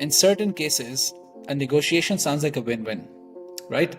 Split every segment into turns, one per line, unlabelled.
in certain cases, a negotiation sounds like a win-win, right?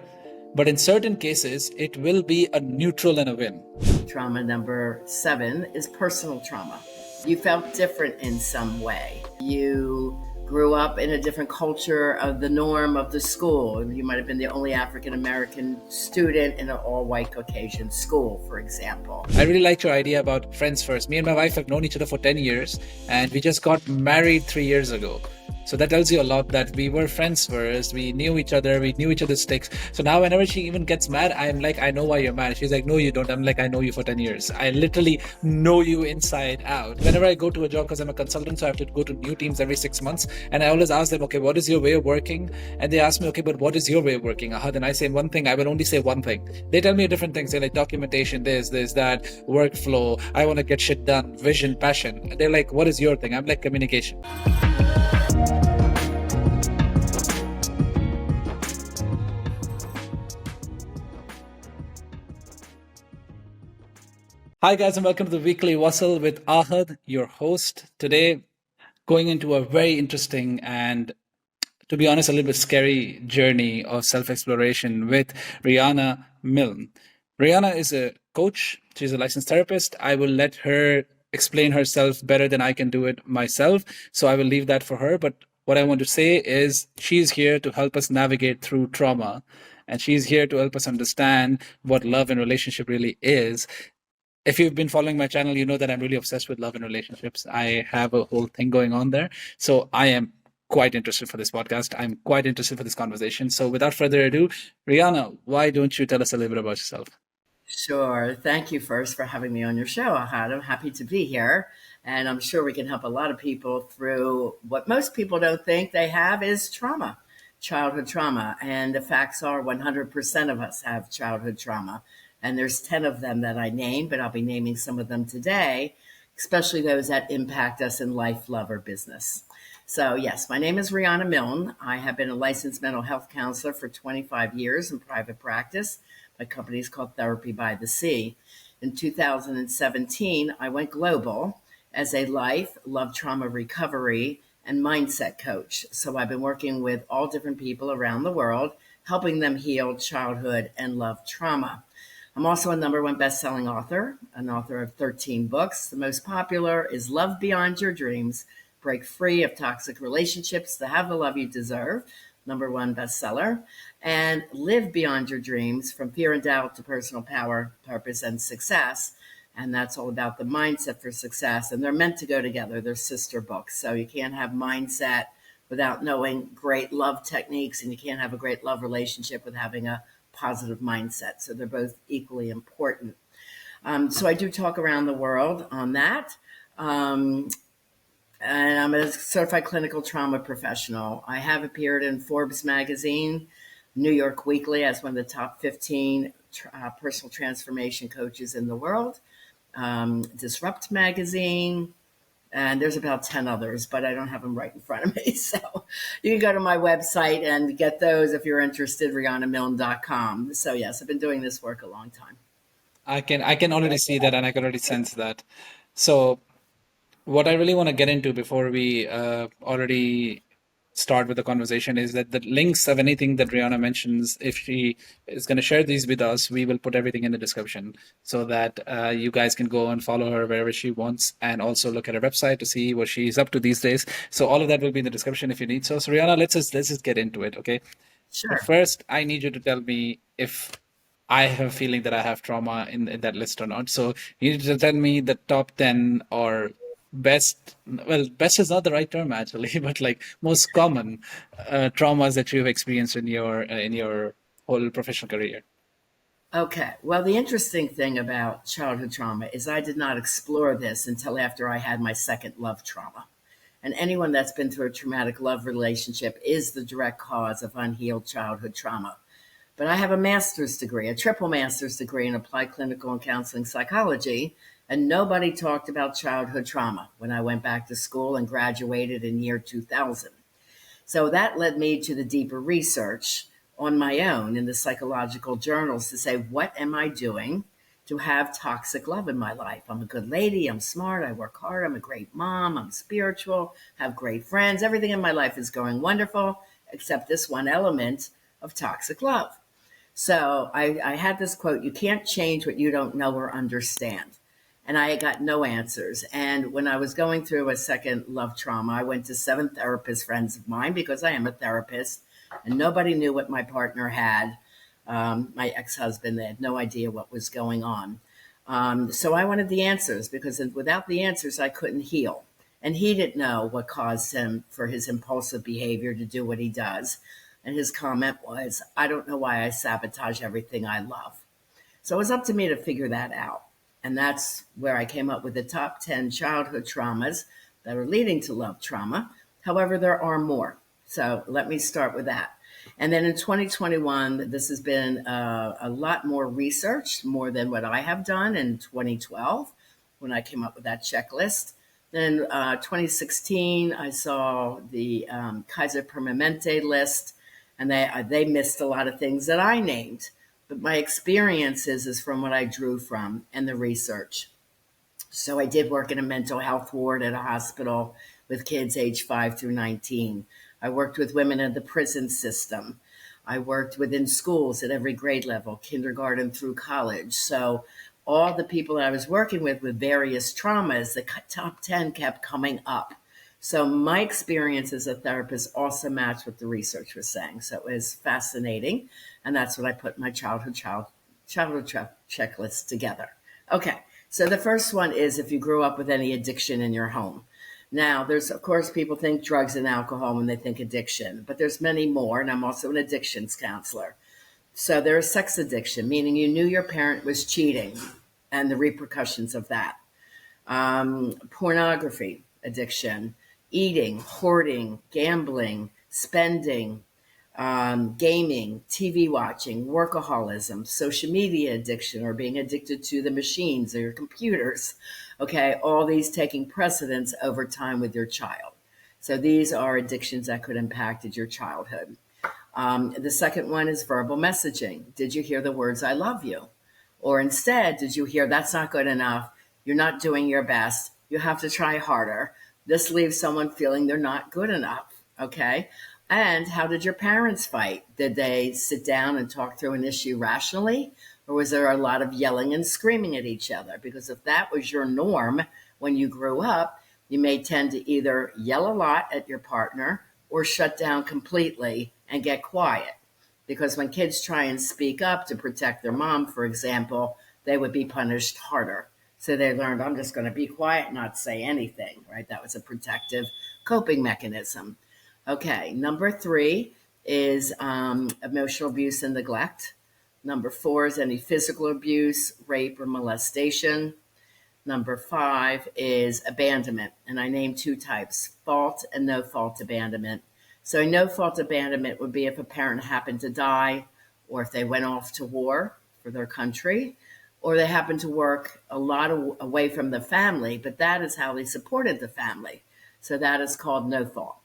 But in certain cases, it will be a neutral and a win.
Trauma number 7 is personal trauma. You felt different in some way. You grew up in a different culture of the norm of the school. You might have been the only African American student in an all-white Caucasian school, for example.
I really liked your idea about friends first. Me and my wife have known each other for 10 years and we just got married 3 years ago. So that tells you a lot that we were friends first. We knew each other. We knew each other's sticks. So now whenever she even gets mad, I'm like, I know why you're mad. She's like, no, you don't. I'm like, I know you for 10 years. I literally know you inside out. Whenever I go to a job, because I'm a consultant, so I have to go to new teams every 6 months. And I always ask them, okay, what is your way of working? And they ask me, okay, but what is your way of working? Then I say one thing. I will only say one thing. They tell me different things. They're like documentation, this, that, workflow. I want to get shit done, vision, passion. And they're like, what is your thing? I'm like, communication. Hi guys, and welcome to the Weekly Wassail with Ahad, your host. Today, going into a very interesting and, to be honest, a little bit scary journey of self-exploration with Riana Milne. Riana is a coach. She's a licensed therapist. I will let her explain herself better than I can do it myself. So I will leave that for her. But what I want to say is she's here to help us navigate through trauma. And she's here to help us understand what love and relationship really is. If you've been following my channel, you know that I'm really obsessed with love and relationships. I have a whole thing going on there. So I am quite interested for this podcast. I'm quite interested for this conversation. So without further ado, Riana, why don't you tell us a little bit about yourself?
Sure. Thank you first for having me on your show, Ahad. I'm happy to be here. And I'm sure we can help a lot of people through what most people don't think they have is trauma, childhood trauma. And the facts are 100% of us have childhood trauma. And there's 10 of them that I name, but I'll be naming some of them today, especially those that impact us in life, love, or business. So yes, my name is Riana Milne. I have been a licensed mental health counselor for 25 years in private practice. My company is called Therapy by the Sea. In 2017, I went global as a life, love, trauma recovery, and mindset coach. So I've been working with all different people around the world, helping them heal childhood and love trauma. I'm also a #1 best-selling author, an author of 13 books. The most popular is Love Beyond Your Dreams, Break Free of Toxic Relationships to Have the Love You Deserve, #1 bestseller, and Live Beyond Your Dreams, From Fear and Doubt to Personal Power, Purpose, and Success. And that's all about the mindset for success. And they're meant to go together. They're sister books. So you can't have mindset without knowing great love techniques, and you can't have a great love relationship with having a positive mindset. So they're both equally important. So I do talk around the world on that. And I'm a certified clinical trauma professional. I have appeared in Forbes magazine, New York Weekly as one of the top 15 personal transformation coaches in the world, Disrupt magazine, and there's about 10 others, but I don't have them right in front of me. So you can go to my website and get those if you're interested, rianamilne.com. So yes, I've been doing this work a long time.
I can already see that and I can already sense that. So what I really want to get into before we already start with the conversation is that the links of anything that Rihanna mentions, if she is going to share these with us, we will put everything in the description so that you guys can go and follow her wherever she wants and also look at her website to see what she's up to these days. So all of that will be in the description if you need. So Rihanna, let's just get into it, okay? But
Sure.
first, I need you to tell me if I have a feeling that I have trauma in that list or not. So you need to tell me the top 10 or best, well, best is not the right term actually, but like most common traumas that you've experienced in your whole professional career.
Okay. Well, the interesting thing about childhood trauma is I did not explore this until after I had my second love trauma. And anyone that's been through a traumatic love relationship is the direct cause of unhealed childhood trauma. But I have a master's degree, a triple master's degree in applied clinical and counseling psychology, and nobody talked about childhood trauma when I went back to school and graduated in year 2000. So that led me to the deeper research on my own in the psychological journals to say, what am I doing to have toxic love in my life. I'm a good lady. I'm smart. I work hard. I'm a great mom. I'm spiritual, have great friends. Everything in my life is going wonderful, except this one element of toxic love. So I had this quote, you can't change what you don't know or understand. And I got no answers. And when I was going through a second love trauma, I went to 7 therapist friends of mine because I am a therapist, and nobody knew what my partner had. My ex-husband, they had no idea what was going on. So I wanted the answers because without the answers, I couldn't heal. And he didn't know what caused him for his impulsive behavior to do what he does. And his comment was, I don't know why I sabotage everything I love. So it was up to me to figure that out. And that's where I came up with the top 10 childhood traumas that are leading to love trauma. However, there are more. So let me start with that. And then in 2021, this has been a lot more research, more than what I have done in 2012 when I came up with that checklist. Then 2016, I saw the Kaiser Permanente list, and they missed a lot of things that I named. But my experiences is from what I drew from and the research. So I did work in a mental health ward at a hospital with kids aged 5 through 19. I worked with women in the prison system. I worked within schools at every grade level, kindergarten through college. So all the people that I was working with various traumas, the top 10 kept coming up. So my experience as a therapist also matched what the research was saying. So it was fascinating. And that's what I put my childhood checklist together. Okay. So the first one is if you grew up with any addiction in your home. Now, there's, of course, people think drugs and alcohol when they think addiction, but there's many more. And I'm also an addictions counselor. So there's sex addiction, meaning you knew your parent was cheating and the repercussions of that. Pornography addiction, eating, hoarding, gambling, spending, gaming, TV watching, workaholism, social media addiction, or being addicted to the machines or your computers. Okay, all these taking precedence over time with your child. So these are addictions that could impact your childhood. The second one is verbal messaging. Did you hear the words, I love you? Or instead, did you hear, that's not good enough? You're not doing your best. You have to try harder. This leaves someone feeling they're not good enough. Okay. And how did your parents fight? Did they sit down and talk through an issue rationally? Or was there a lot of yelling and screaming at each other? Because if that was your norm when you grew up, you may tend to either yell a lot at your partner or shut down completely and get quiet. Because when kids try and speak up to protect their mom, for example, they would be punished harder. So they learned, I'm just going to be quiet, not say anything, right? That was a protective coping mechanism. Okay, number 3 is emotional abuse and neglect. Number 4 is any physical abuse, rape, or molestation. Number 5 is abandonment, and I named 2 types, fault and no fault abandonment. So no fault abandonment would be if a parent happened to die, or if they went off to war for their country, or they happened to work a lot away from the family, but that is how they supported the family. So that is called no fault.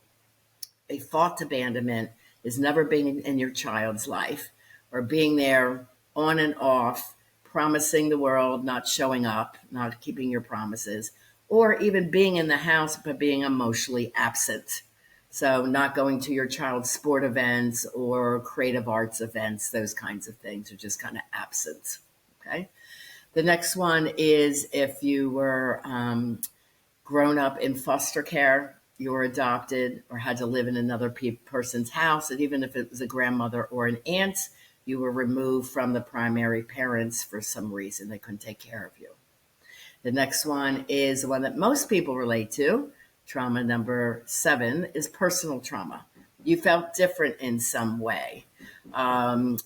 A fault abandonment is never being in your child's life or being there on and off, promising the world, not showing up, not keeping your promises, or even being in the house but being emotionally absent. So not going to your child's sport events or creative arts events, those kinds of things are just kind of absent. Okay. The next one is if you were grown up in foster care, you were adopted or had to live in another person's house, and even if it was a grandmother or an aunt, you were removed from the primary parents for some reason. They couldn't take care of you. The next one is the one that most people relate to. Trauma number 7 is personal trauma. You felt different in some way.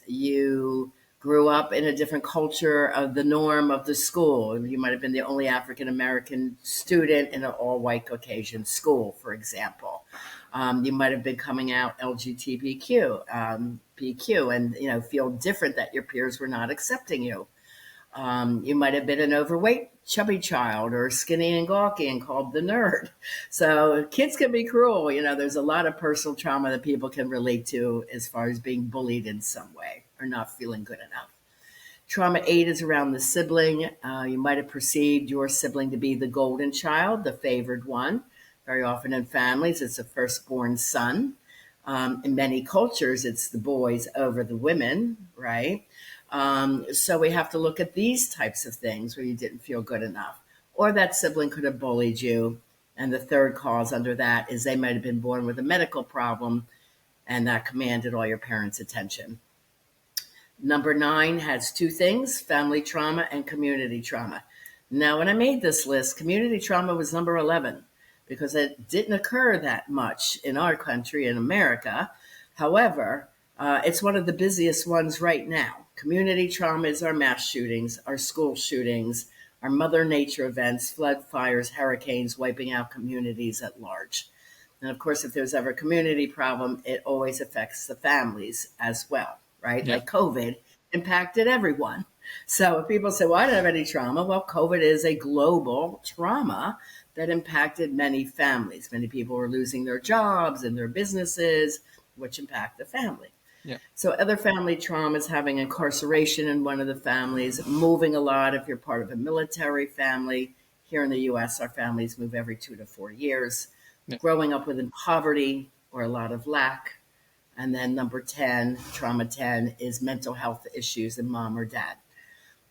You grew up in a different culture of the norm of the school. You might have been the only African American student in an all-white Caucasian school, for example. You might have been coming out LGBTQ, PQ, and feel different that your peers were not accepting you. You might have been an overweight, chubby child or skinny and gawky and called the nerd. So kids can be cruel. There's a lot of personal trauma that people can relate to as far as being bullied in some way or not feeling good enough. Trauma 8 is around the sibling. You might have perceived your sibling to be the golden child, the favored one. Very often in families, it's a firstborn son. In many cultures, it's the boys over the women, right? So we have to look at these types of things where you didn't feel good enough, or that sibling could have bullied you. And the third cause under that is they might have been born with a medical problem and that commanded all your parents' attention. Number 9 has two things: family trauma and community trauma. Now, when I made this list, community trauma was number 11 because it didn't occur that much in our country, in America. However, it's one of the busiest ones right now. Community trauma is our mass shootings, our school shootings, our Mother Nature events, flood, fires, hurricanes, wiping out communities at large. And of course, if there's ever a community problem, it always affects the families as well, right?
Yeah.
Like COVID impacted everyone. So if people say, well, I don't have any trauma, well, COVID is a global trauma that impacted many families. Many people were losing their jobs and their businesses, which impact the family.
Yeah.
So other family traumas, having incarceration in one of the families, moving a lot if you're part of a military family. Here in the US, our families move every 2 to 4 years.
Yeah.
Growing up within poverty or a lot of lack. And then number 10, trauma 10, is mental health issues in mom or dad.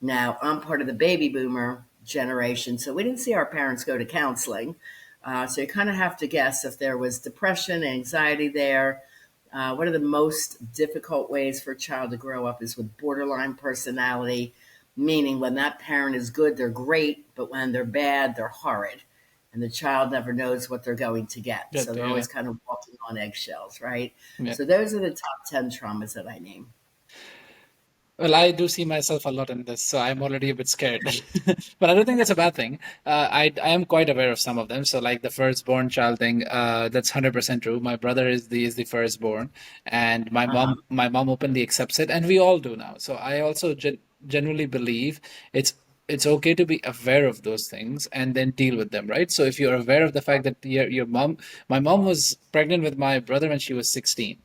Now, I'm part of the baby boomer generation, so we didn't see our parents go to counseling. So you kind of have to guess if there was depression, anxiety there. One of the most difficult ways for a child to grow up is with borderline personality, meaning when that parent is good, they're great, but when they're bad, they're horrid. And the child never knows what they're going to get.
Yeah.
So they're
Yeah.
always kind of walking on eggshells, right?
Yeah.
So those are the top 10 traumas that I name.
Well, I do see myself a lot in this, so I'm already a bit scared. But I don't think that's a bad thing. I am quite aware of some of them. So, like the firstborn child thing, that's 100% true. My brother is the firstborn, and my
Uh huh.
mom openly accepts it, and we all do now. So I also genuinely believe it's it's okay to be aware of those things and then deal with them, right? So if you're aware of the fact that my mom was pregnant with my brother when she was 16,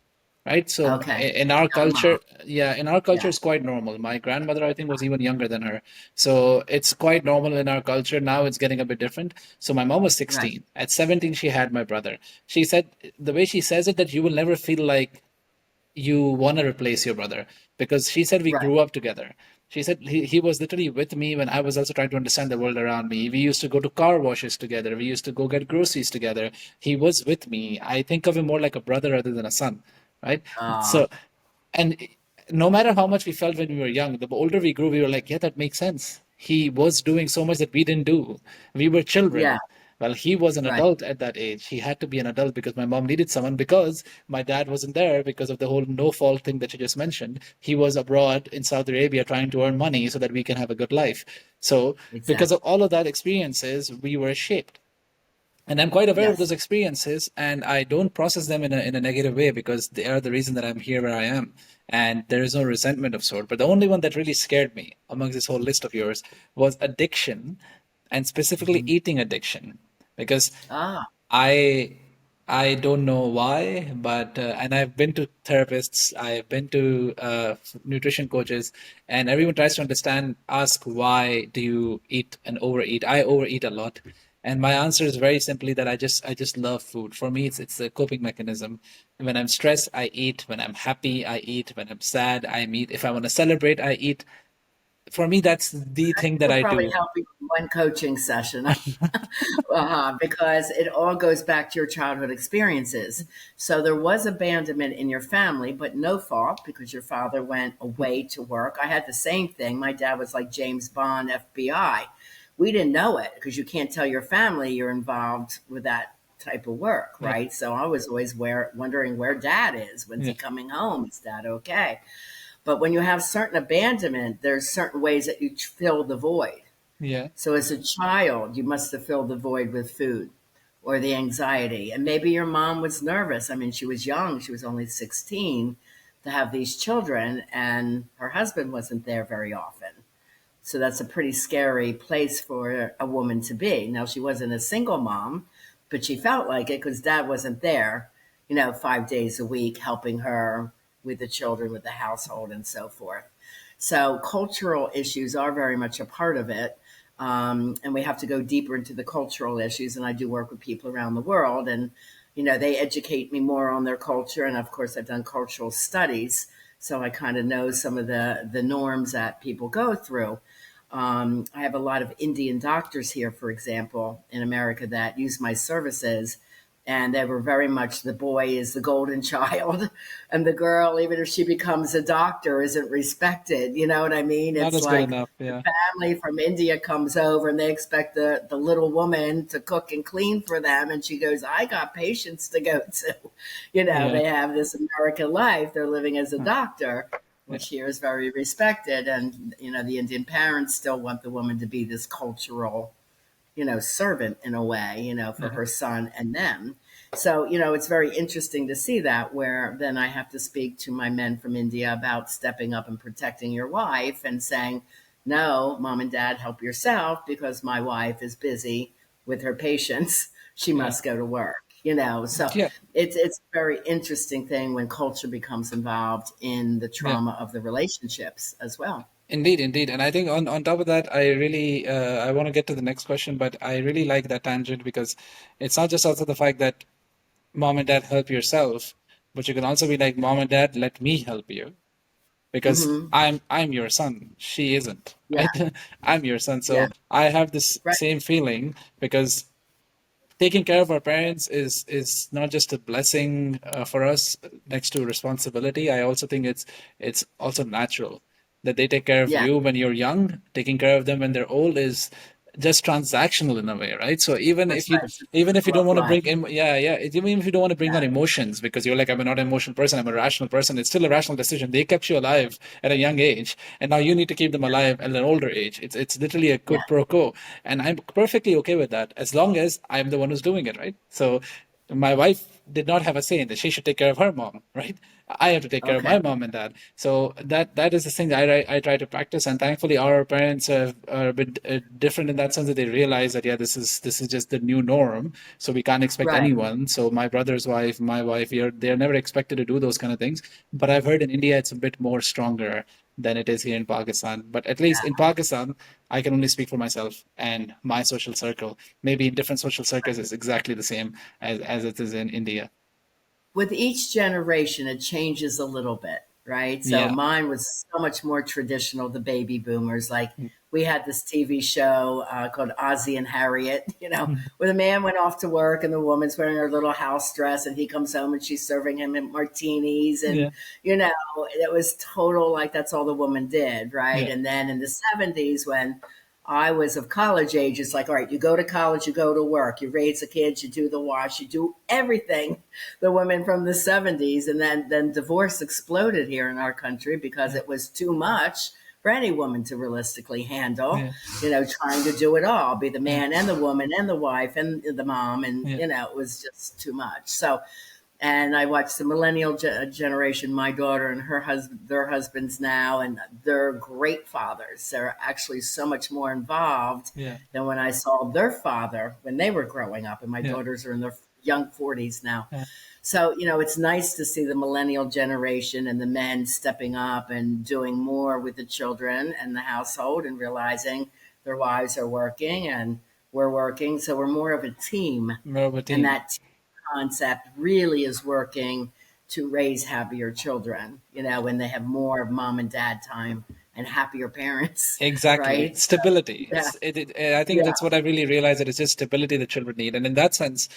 right? So
Okay.
in
A
our
young mom.
culture, yeah, in our culture,
Yeah.
it's quite normal. My grandmother, I think, was even younger than her. So it's quite normal in our culture. Now it's getting a bit different. So my mom was
Right.
16. At 17, she had my brother. She said, the way she says it, that you will never feel like you want to replace your brother, because she said we
Right.
grew up together. She said he was literally with me when I was also trying to understand the world around me. We used to go to car washes together. We used to go get groceries together. He was with me. I think of him more like a brother rather than a son, right?
Uh,
So, and no matter how much we felt when we were young, the older we grew, we were like, yeah, that makes sense. He was doing so much that we didn't do. We were
yeah.
children. Well, he was an
Right.
adult at that age. He had to be an adult because my mom needed someone, because my dad wasn't there because of the whole no fault thing that you just mentioned. He was abroad in Saudi Arabia trying to earn money so that we can have a good life. So, because of
Exactly.
all of that experiences, we were shaped. And I'm quite aware of those
Yes.
experiences, and I don't process them in a negative way, because they are the reason that I'm here where I am. And there is no resentment of sort. But the only one that really scared me amongst this whole list of yours was addiction, and specifically
Mhm.
eating addiction. Because
Ah,
I I don't know why, but and I've been to therapists, I've been to nutrition coaches, and everyone tries to understand, ask why do you eat and overeat? I overeat a lot, and my answer is very simply that I just love food. For me, it's a coping mechanism. When I'm stressed, I eat. When I'm happy, I eat. When I'm sad, I eat. If I want to celebrate, I eat. For me, that's the thing that
we'll
I
probably
do.
help you with one coaching session. Because it all goes back to your childhood experiences. So there was abandonment in your family, but no fault because your father went away to work. I had the same thing. My dad was like James Bond, FBI. We didn't know it because you can't tell your family you're involved with that type of work,
Yeah,
right? So I was always wondering where dad is. When's he
yeah,
coming home? Is dad okay? But when you have certain abandonment, there's certain ways that you fill the void.
yeah,
So as a child, you must have filled the void with food or the anxiety. And maybe your mom was nervous. I mean, she was young, she was only 16 to have these children, and her husband wasn't there very often. So that's a pretty scary place for a woman to be. Now, she wasn't a single mom, but she felt like it because dad wasn't there, 5 days a week helping her with the children, with the household, and so forth. So cultural issues are very much a part of it. And we have to go deeper into the cultural issues. And I do work with people around the world, and they educate me more on their culture. And of course, I've done cultural studies, so I kind of know some of the norms that people go through. I have a lot of Indian doctors here, for example, in America that use my services. And they were very much, the boy is the golden child, and the girl, even if she becomes a doctor, isn't respected. You know what I mean?
Not
It's
as good
like
enough.
the
Yeah.
family from India comes over and they expect the little woman to cook and clean for them. And she goes, I got patients to go to.
Yeah.
They have this American life. They're living as a
Huh.
doctor,
Yeah.
which here is very respected. And, the Indian parents still want the woman to be this cultural, servant in a way, for
Yeah.
her son and them. So, it's very interesting to see that, where then I have to speak to my men from India about stepping up and protecting your wife and saying, no, mom and dad, help yourself, because my wife is busy with her patients. She
Yeah.
must go to work, So
Yeah.
it's a very interesting thing when culture becomes involved in the
Yeah.
trauma of the relationships as well.
Indeed, indeed. And I think on top of that, I want to get to the next question, but I really like that tangent because it's not just also the fact that mom and dad help yourself, but you can also be like, mom and dad, let me help you because
Hmm.
I'm your son. She isn't,
Yeah.
right? I'm your son.
Yeah.
So I have this
Right.
same feeling because taking care of our parents is not just a blessing for us next to responsibility. I also think it's also natural that they take care of
Yeah.
you when you're young. Taking care of them when they're old is just transactional in a way, right? So even
That's
if you
right. It's a
even if you
circle
don't
of
want to
life.
bring in, yeah, yeah, even if you don't want to bring on emotions because you're like, I'm not an emotional person, I'm a rational person, it's still a rational decision. They kept you alive at a young age, and now you need to keep them alive at an older age. It's literally a
Yeah.
quid pro quo, and I'm perfectly okay with that as long as I'm the one who's doing it, right? So my wife did not have a say in this. She should take care of her mom, right? I have to take care of
Okay.
my mom and dad. So that is the thing that I try to practice. And thankfully, our parents are a bit different in that sense that they realize that yeah, this is just the new norm. So we can't expect
Right.
anyone. So my brother's wife, my wife, they're never expected to do those kind of things. But I've heard in India it's a bit more stronger than it is here in Pakistan. But at least in Pakistan, I can only speak for myself and my social circle. Maybe in different social circles, it's exactly the same as it is in India.
With each generation, it changes a little bit, right? So
Yeah.
mine was so much more traditional, the baby boomers. Like, we had this TV show called Ozzie and Harriet, where the man went off to work and the woman's wearing her little house dress, and he comes home and she's serving him martinis. And,
Yeah.
it was total, like, that's all the woman did, right?
Yeah.
And then in the 70s, when I was of college age, it's like, all right, you go to college, you go to work, you raise the kids, you do the wash, you do everything. The women from the 70s, and then divorce exploded here in our country because
Yeah.
it was too much for any woman to realistically handle,
Yeah.
trying to do it all, be the
Yeah.
man and the woman and the wife and the mom, and
Yeah.
it was just too much. So, and I watched the millennial generation, my daughter and her husband, their husbands now, and they're great fathers. They're actually so much more involved
Yeah.
than when I saw their father when they were growing up. And my
Yeah.
daughters are in their young 40s now.
Yeah.
So, it's nice to see the millennial generation and the men stepping up and doing more with the children and the household, and realizing their wives are working and we're working. So we're more of a team.
More of a
And
team.
that concept really is working to raise happier children, when they have more mom and dad time and happier parents,
Exactly.
right? So,
Stability.
yeah,
I think
yeah,
that's what I really realized that it's just stability that children need. And in that sense,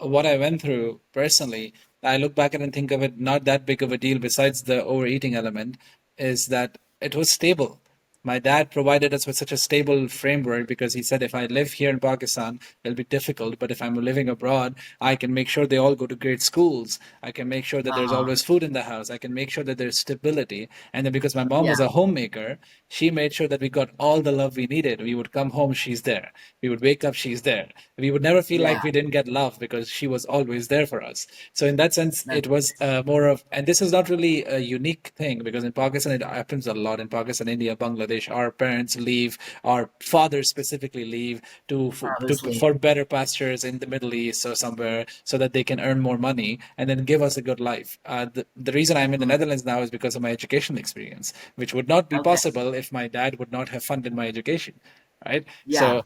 what I went through personally, I look back at and think of it not that big of a deal besides the overeating element, is that it was stable. My dad provided us with such a stable framework because he said if I live here in Pakistan, it'll be difficult. But if I'm living abroad, I can make sure they all go to great schools. I can make sure that there's
uh-huh,
always food in the house. I can make sure that there's stability. And then because my mom
yeah,
was a homemaker, she made sure that we got all the love we needed. We would come home, she's there. We would wake up, she's there. We would never feel like
yeah.
we didn't get love because she was always there for us. So in that sense,
That's
it was more of, and this is not really a unique thing because in Pakistan it happens a lot. In Pakistan, India, Bangladesh, Bangladesh, our parents leave, our fathers specifically leave
Obviously.
for better pastures in the Middle East or somewhere so that they can earn more money and then give us a good life. The reason I'm in the Netherlands now is because of my educational experience, which would not be
Okay.
possible if my dad would not have funded my education, right?
Yeah.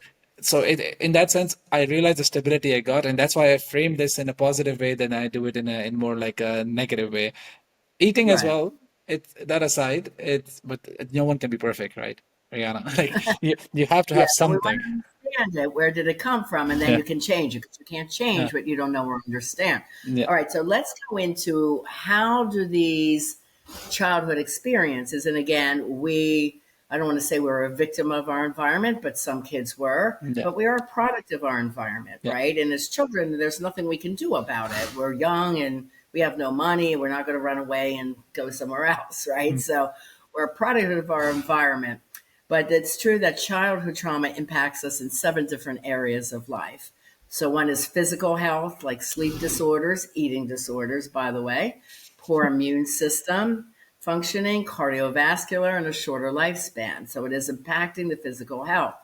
In that sense, I realize the stability I got, and that's why I frame this in a positive way than I do it in more like a negative way. Eating as
Right.
well. It's that aside. It's but no one can be perfect, right, Rihanna? Like you have to
Yeah,
have
but we want
something.
to understand it. Where did it come from? And then
Yeah,
you can change it because you can't
yeah,
change what you don't know or understand.
yeah,
All right, so let's go into how do these childhood experiences, and again, I don't want to say we're a victim of our environment, but some kids were,
yeah,
but we are a product of our environment,
yeah.
right? And as children, there's nothing we can do about it. We're young and we have no money. We're not going to run away and go somewhere else, right?
Mm,
So we're a product of our environment. But it's true that childhood trauma impacts us in 7 different areas of life. So, one is physical health, like sleep disorders, eating disorders, by the way, poor immune system functioning, cardiovascular, and a shorter lifespan. So, it is impacting the physical health.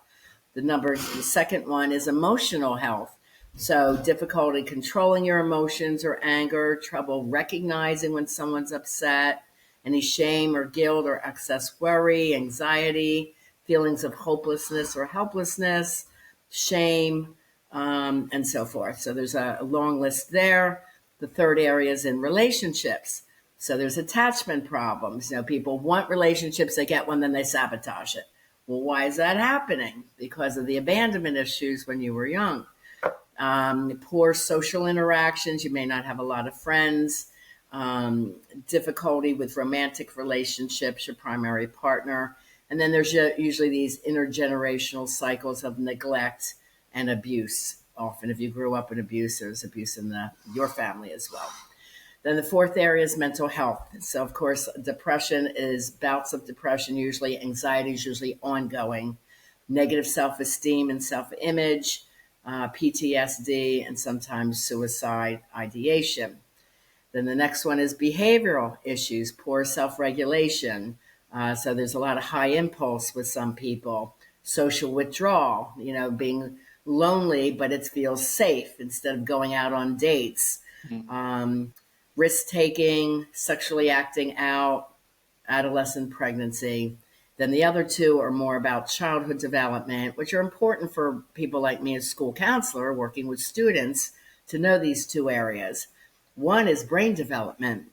The second one is emotional health. So, difficulty controlling your emotions or anger, trouble recognizing when someone's upset, any shame or guilt or excess worry, anxiety, feelings of hopelessness or helplessness, shame, and so forth. So, there's a long list there. The third area is in relationships. So, there's attachment problems. People want relationships, they get one, then they sabotage it. Well, why is that happening? Because of the abandonment issues when you were young. Poor social interactions. You may not have a lot of friends. Difficulty with romantic relationships, your primary partner. And then there's usually these intergenerational cycles of neglect and abuse. Often, if you grew up in abuse, there's abuse in your family as well. Then the fourth area is mental health. So, of course, depression is bouts of depression, usually anxiety is usually ongoing, negative self esteem and self image, PTSD, and sometimes suicide ideation. Then the next one is behavioral issues, poor self regulation. So, there's a lot of high impulse with some people, social withdrawal, being lonely, but it feels safe instead of going out on dates.
mm,
Um, Risk taking, sexually acting out, adolescent pregnancy. Then the other two are more about childhood development, which are important for people like me as school counselor working with students to know these two areas. One is brain development.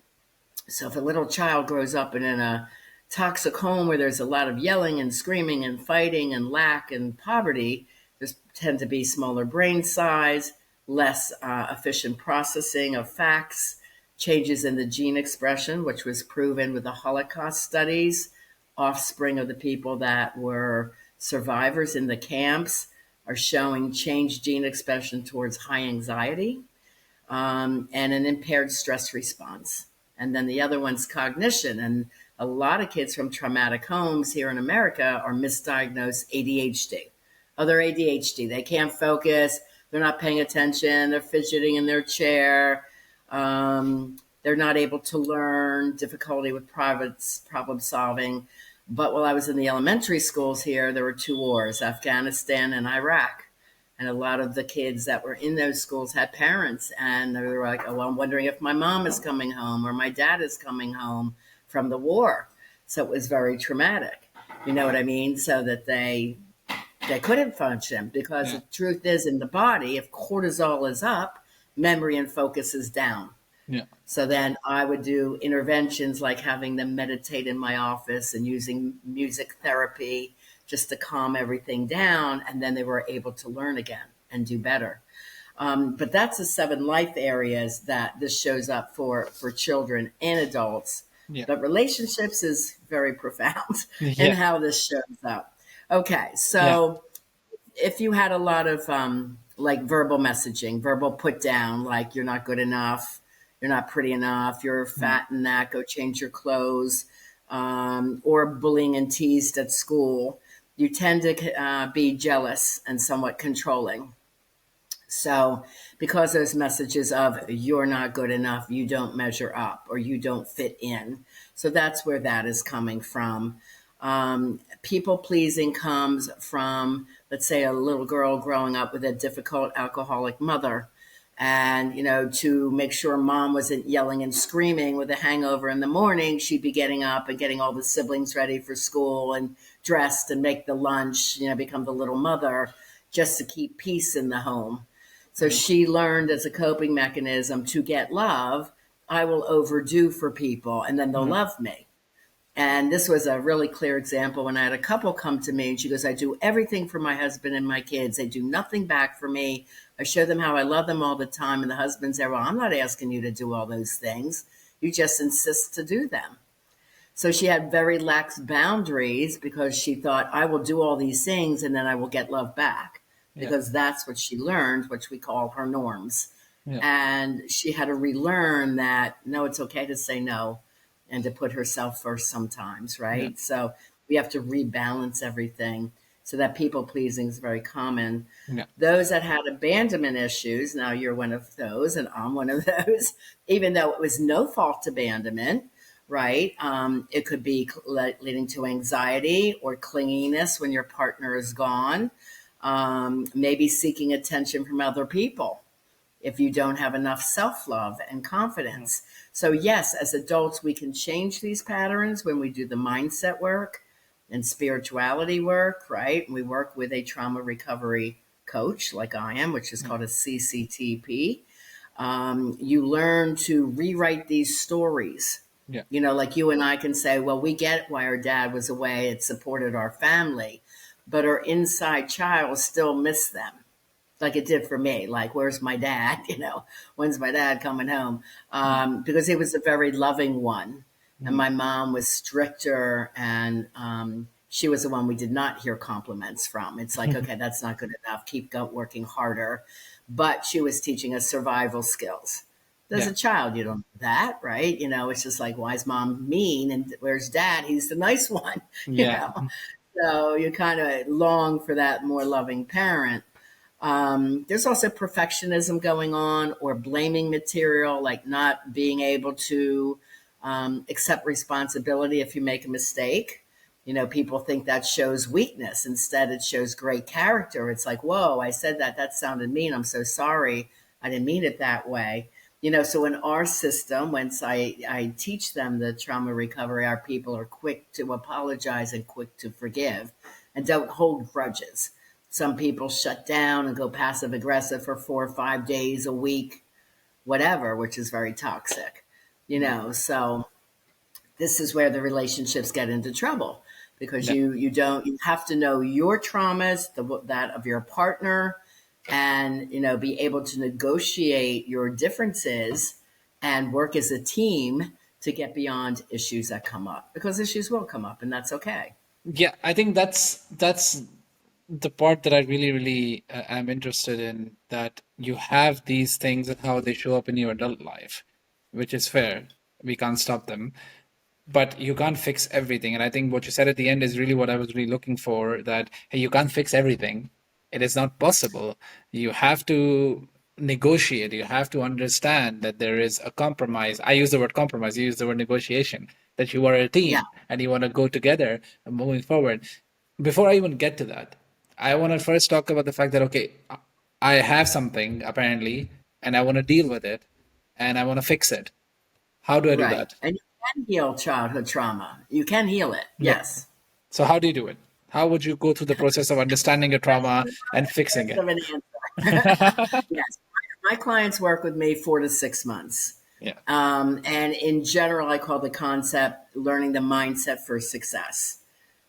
So if a little child grows up in a toxic home where there's a lot of yelling and screaming and fighting and lack and poverty, there's tend to be smaller brain size, less efficient processing of facts, changes in the gene expression, which was proven with the Holocaust studies. Offspring of the people that were survivors in the camps are showing changed gene expression towards high anxiety, and an impaired stress response. And then the other one's cognition. And a lot of kids from traumatic homes here in America are misdiagnosed ADHD. Oh, they're ADHD. They can't focus. They're not paying attention. They're fidgeting in their chair. They're not able to learn, difficulty with private problem solving. But while I was in the elementary schools here, there were two wars, Afghanistan and Iraq. And a lot of the kids that were in those schools had parents, and they were like, oh, well, I'm wondering if my mom is coming home or my dad is coming home from the war. So it was very traumatic. You know what I mean? So that they couldn't function because
yeah,
the truth is in the body, if cortisol is up, memory and focus is down.
yeah.
So then I would do interventions like having them meditate in my office and using music therapy just to calm everything down. And then they were able to learn again and do better. But that's the 7 life areas that this shows up for children and adults.
Yeah.
But relationships is very profound in
Yeah.
how this shows up. Okay,
Yeah.
so if you had a lot of like verbal messaging, verbal put down, like you're not good enough, you're not pretty enough, you're
Mm,
fat and that, go change your clothes, or bullying and teased at school, you tend to be jealous and somewhat controlling. So, because those messages of you're not good enough, you don't measure up, or you don't fit in. So, that's where that is coming from. People pleasing comes from, let's say, a little girl growing up with a difficult alcoholic mother. And, to make sure mom wasn't yelling and screaming with a hangover in the morning, she'd be getting up and getting all the siblings ready for school and dressed and make the lunch, become the little mother just to keep peace in the home. So
Yeah.
she learned as a coping mechanism to get love. I will overdo for people and then they'll
Yeah.
love me. And this was a really clear example when I had a couple come to me and she goes, I do everything for my husband and my kids. They do nothing back for me. I show them how I love them all the time. And the husband said, well, I'm not asking you to do all those things. You just insist to do them. So she had very lax boundaries because she thought, I will do all these things and then I will get love back,
Yeah.
because that's what she learned, which we call her norms.
Yeah.
And she had to relearn that, no, it's okay to say no and to put herself first sometimes,
Yeah.
right? So we have to rebalance everything. So that people pleasing is very common.
Yeah.
Those that had abandonment issues, now you're one of those, and I'm one of those, even though it was no fault abandonment, right? It could be leading to anxiety or clinginess when your partner is gone, maybe seeking attention from other people if you don't have enough self love and
Yeah.
confidence. So, yes, as adults, we can change these patterns when we do the mindset work and spirituality work, right? We work with a trauma recovery coach, like I am, which is
Yeah.
called a CCTP. You learn to rewrite these stories.
Yeah.
Like you and I can say, well, we get why our dad was away, it supported our family, but our inside child still miss them, like it did for me. Like, where's my dad? When's my dad coming home?
Yeah.
Because he was a very loving one. And
Yeah.
my mom was stricter, and she was the one we did not hear compliments from. It's like, okay, that's not good enough. Keep working harder. But she was teaching us survival skills. As
Yeah.
a child, you don't know that, right? It's just like, why is mom mean? And where's dad? He's the nice one, you
Yeah.
know? So you kind of long for that more loving parent. There's also perfectionism going on, or blaming material, like not being able to accept responsibility if you make a mistake. People think that shows weakness. Instead, it shows great character. It's like, whoa, I said that. That sounded mean. I'm so sorry. I didn't mean it that way. So in our system, once I teach them the trauma recovery, our people are quick to apologize and quick to forgive and don't hold grudges. Some people shut down and go passive aggressive for 4 or 5 days a week, whatever, which is very toxic.
Yeah.
So this is where the relationships get into trouble, because
Yeah.
you have to know your traumas, that of your partner, and be able to negotiate your differences and work as a team to get beyond issues that come up, because issues will come up and that's okay.
Yeah, I think that's the part that I really, really am interested in, that you have these things and how they show up in your adult life, which is fair. We can't stop them, but you can't fix everything. And I think what you said at the end is really what I was really looking for, that, hey, you can't fix everything. It is not possible. You have to negotiate. You have to understand that there is a compromise. I use the word compromise, you use the word negotiation, that you are a
Yeah,
team and you want to go together and moving forward. Before I even get to that, I want to first talk about the fact that, okay, I have something apparently, and I want to deal with it and I want to fix it. How do I do
right.
that?
And you can heal childhood trauma. You can heal it.
Yeah.
Yes.
So how do you do it? How would you go through the process of understanding your trauma and fixing
Best
it?
of an answer. Yes. My clients work with me 4 to 6 months.
Yeah.
And in general, I call the concept learning the mindset for success,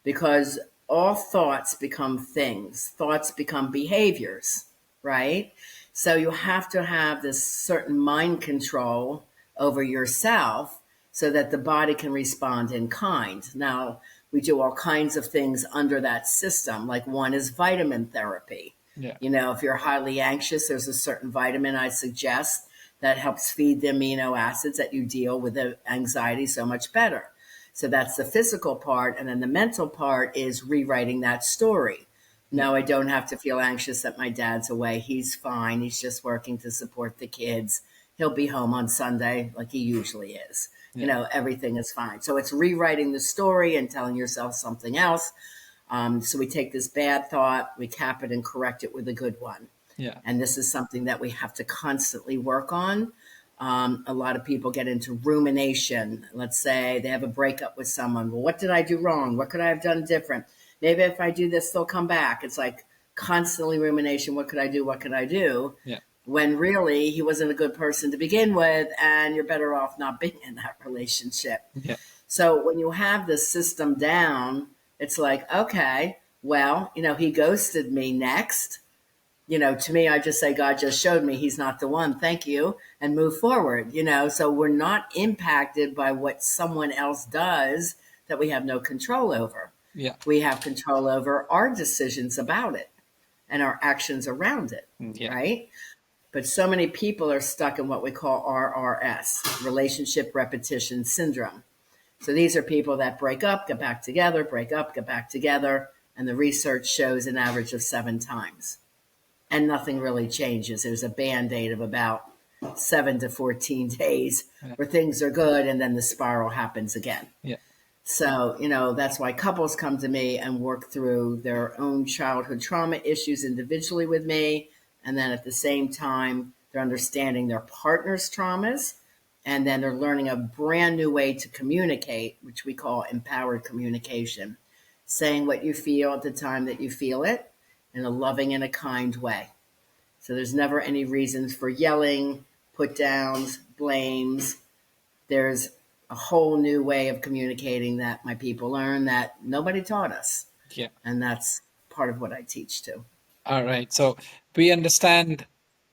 because all thoughts become things, thoughts become behaviors, right? So you have to have this certain mind control over yourself so that the body can respond in kind. Now, we do all kinds of things under that system. Like, one is vitamin therapy.
Yeah.
If you're highly anxious, there's a certain vitamin I suggest that helps feed the amino acids that you deal with the anxiety so much better. So that's the physical part. And then the mental part is rewriting that story.
Yeah.
No, I don't have to feel anxious that my dad's away. He's fine. He's just working to support the kids. he'll be home on Sunday like he usually is.
Yeah.
Everything is fine. So it's rewriting the story and telling yourself something else. So we take this bad thought, we cap it and correct it with a good one.
Yeah.
And this is something that we have to constantly work on. A lot of people get into rumination. Let's say they have a breakup with someone. Well, what did I do wrong? What could I have done different? Maybe if I do this, they'll come back. It's like constantly rumination. What could I do? What could I do?
Yeah.
When really he wasn't a good person to begin with, and you're better off not being in that relationship.
Yeah.
So when you have the system down, it's like, okay, well, he ghosted me next. To me, I just say, God just showed me he's not the one. Thank you. And move forward, So we're not impacted by what someone else does that we have no control over.
Yeah.
We have control over our decisions about it and our actions around it,
Yeah.
right? But so many people are stuck in what we call RRS, relationship repetition syndrome. So these are people that break up, get back together, break up, get back together. And the research shows an average of 7 times. And nothing really changes. There's a Band-Aid of about 7 to 14 days where things are good and then the spiral happens again.
Yeah.
So, that's why couples come to me and work through their own childhood trauma issues individually with me. And then at the same time, they're understanding their partner's traumas. And then they're learning a brand new way to communicate, which we call empowered communication. Saying what you feel at the time that you feel it in a loving and a kind way. So there's never any reasons for yelling, put downs, blames. There's a whole new way of communicating that my people learn that nobody taught us.
Yeah.
And that's part of what I teach too.
All right. So we understand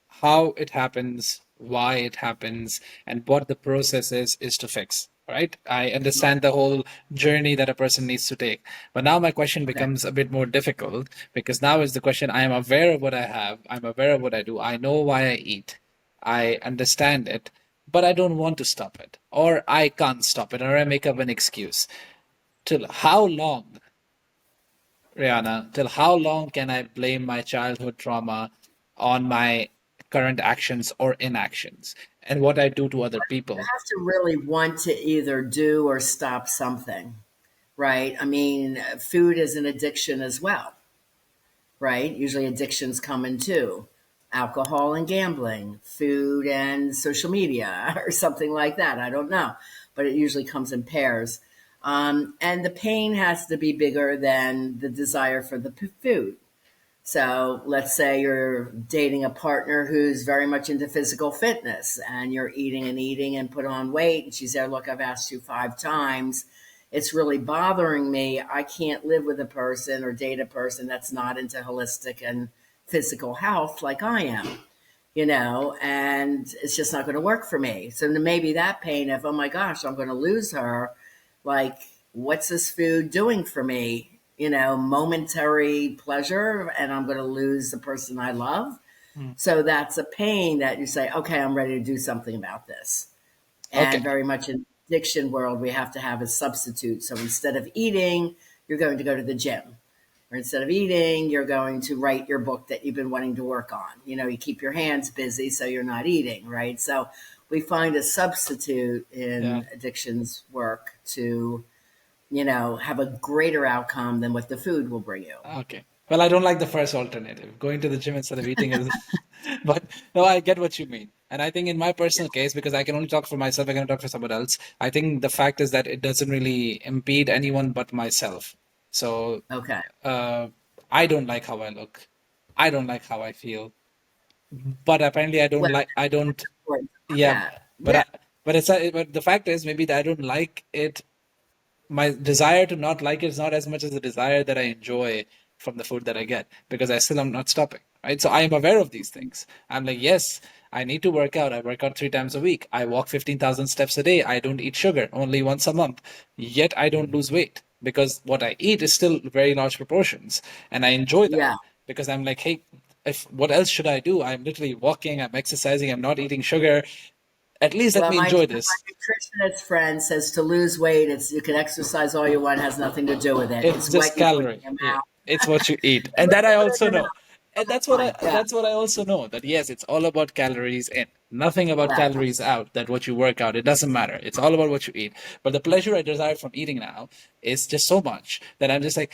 how it happens, why it happens, and what the process is to fix. Right? I understand the whole journey that a person needs to take. But now my question
Okay.
becomes a bit more difficult because now is the question I am aware of what I have, I'm aware of what I do, I know why I eat, I understand it, but I don't want to stop it, or I can't stop it, or I make up an excuse. Till how long, Rihanna, till how long can I blame my childhood trauma on my current actions or inactions and what I do to other
You
people?
have to really want to either do or stop something, right? I mean, food is an addiction as well, right? Usually addictions come in two: alcohol and gambling, food and social media, or something like that. I don't know, but it usually comes in pairs. And the pain has to be bigger than the desire for the food. So let's say you're dating a partner who's very much into physical fitness and you're eating and put on weight. And she's there, look, I've asked you 5 times. It's really bothering me. I can't live with a person or date a person that's not into holistic and physical health like I am, and it's just not going to work for me. So maybe that pain of, oh my gosh, I'm going to lose her. Like, what's this food doing for me? Momentary pleasure, and I'm going to lose the person I love.
Mm.
So that's a pain that you say, okay, I'm ready to do something about this.
Okay.
And very much in the addiction world, we have to have a substitute. So instead of eating, you're going to go to the gym. Or instead of eating, you're going to write your book that you've been wanting to work on. You keep your hands busy so you're not eating, right? So we find a substitute in addictions work to have a greater outcome than what the food will bring you.
Okay. Well, I don't like the first alternative, going to the gym instead of eating is, but no, I get what you mean. And I think in my personal case, because I can only talk for myself, I cannot talk for someone else. I think the fact is that it doesn't really impede anyone but myself. So
Okay.
uh, I don't like how I look. I don't like how I feel. But apparently
Well,
I
that's
don't,
important to look
yeah,
at.
but
Yeah.
but the fact is maybe that I don't like it. My desire to not like it is not as much as the desire that I enjoy from the food that I get because I still am not stopping, right? So I am aware of these things. I'm like, yes, I need to work out. I work out 3 times a week. I walk 15,000 steps a day. I don't eat sugar only once a month. Yet I don't lose weight because what I eat is still very large proportions. And I enjoy that
Yeah.
because I'm like, hey, if what else should I do? I'm literally walking, I'm exercising, I'm not eating sugar. At least let
Well,
me
my
enjoy this.
nutritionist friend says to lose weight, it's you can exercise all you want, has nothing to do with it.
It's
It's
just
what you put
calorie.
in your
Yeah.
mouth.
It's what you eat.
It's
And
what
that
you
I
put in
also
your
know.
mouth.
and
Fine. Yeah.
that's what I also know, that yes, it's all about calories in, nothing about
Correct.
calories out. That what you work out, it doesn't matter. It's all about what you eat. But the pleasure I desire from eating now is just so much that I'm just like,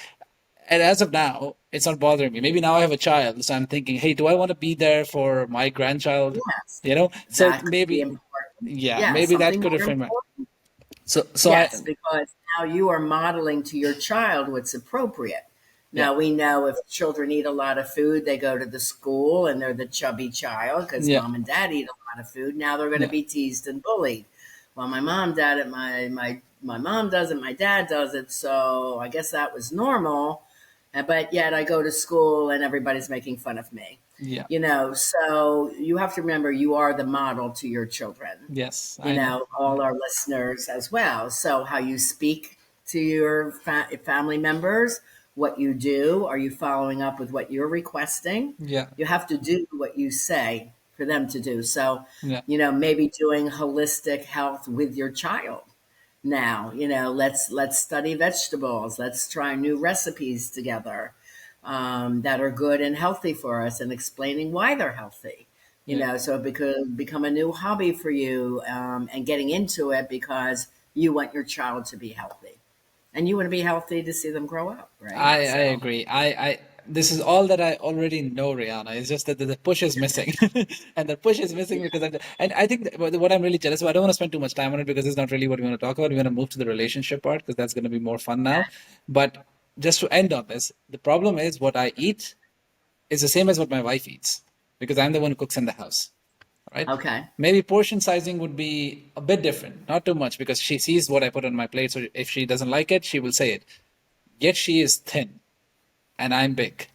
and as of now, it's not bothering me. Maybe now I have a child, so I'm thinking, hey, do I want to be there for my grandchild?
Yes.
You know, so
That could be
maybe,
important.
yeah,
Yeah.
maybe that
Something
could
more
refrain my.
important.
So I,
Yes, because now you are modeling to your child what's appropriate.
yeah,
Now we know if children eat a lot of food, they go to the school and they're the chubby child because
yeah,
mom and dad eat a lot of food. Now they're going to
yeah,
be teased and bullied. Well, my mom did it. My mom does it. My dad does it. So I guess that was normal. But yet I go to school and everybody's making fun of me.
yeah,
So you have to remember you are the model to your children,
yes, I know.
all our listeners as well. So, how you speak to your family members, what you do, are you following up with what you're requesting?
Yeah,
You have to do what you say for them to do. So,
yeah,
maybe doing holistic health with your child. Now, let's study vegetables. Let's try new recipes together that are good and healthy for us, and explaining why they're healthy.
yeah.
So it could become a new hobby for you, and getting into it because you want your child to be healthy, and you want to be healthy to see them grow up, right?
I
So
agree. This is all that I already know, Rihanna. It's just that the push is missing, and the push is missing because and I think that what I'm really jealous of. I don't want to spend too much time on it because it's not really what we want to talk about. We want to move to the relationship part because that's going to be more fun now. But just to end on this, the problem is what I eat is the same as what my wife eats because I'm the one who cooks in the house. Right?
okay,
Maybe portion sizing would be a bit different, not too much because she sees what I put on my plate. So if she doesn't like it, she will say it. Yet she is thin and I'm big.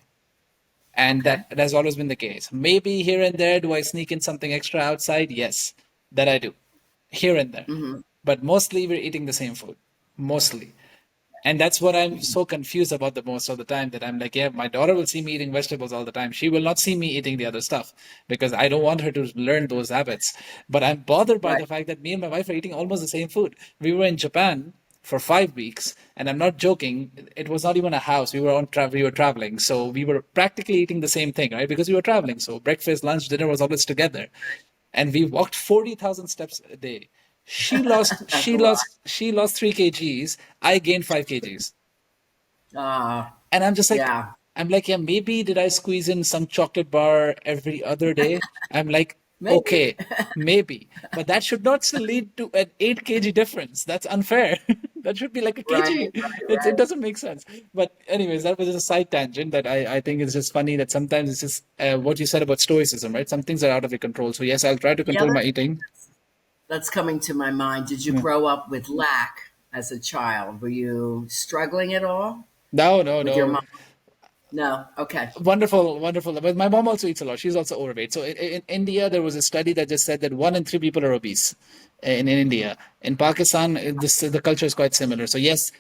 And
okay,
that has always been the case. Maybe here and there, do I sneak in something extra outside? Yes, that I do. Here and there.
hmm,
But mostly we're eating the same food. Mostly. And that's what I'm so confused about the most of the time, that I'm like, yeah, my daughter will see me eating vegetables all the time. She will not see me eating the other stuff because I don't want her to learn those habits. But I'm bothered by
right,
the fact that me and my wife are eating almost the same food. We were in Japan for 5 weeks, and I'm not joking. It was not even a house. We were traveling, so we were practically eating the same thing, right? Because we were traveling. So breakfast, lunch, dinner was always together, and we walked 40,000 steps a day.
that's a lot.
She lost 3 kgs. I gained 5 kgs.
Uh,
And I'm just like,
yeah,
I'm like, yeah, maybe did I squeeze in some chocolate bar every other day? I'm like,
maybe.
okay, maybe. But that should not still lead to an 8 kg difference. That's unfair. That should be like a
Right,
kg. It doesn't make sense. But anyways, that was just a side tangent that I think is just funny that sometimes it's just what you said about stoicism, right? Some things are out of your control. So yes, I'll try to
yeah.
control my eating.
That's coming to my mind. Did you
Yeah.
grow up with lack as a child? Were you struggling at all
No, no,
with your
no.
mom? No. Okay.
Wonderful, wonderful. But my mom also eats a lot. She's also overweight. So in India, there was a study that just said that 1 in 3 people are obese in India. In Pakistan, the culture is quite similar. So yes,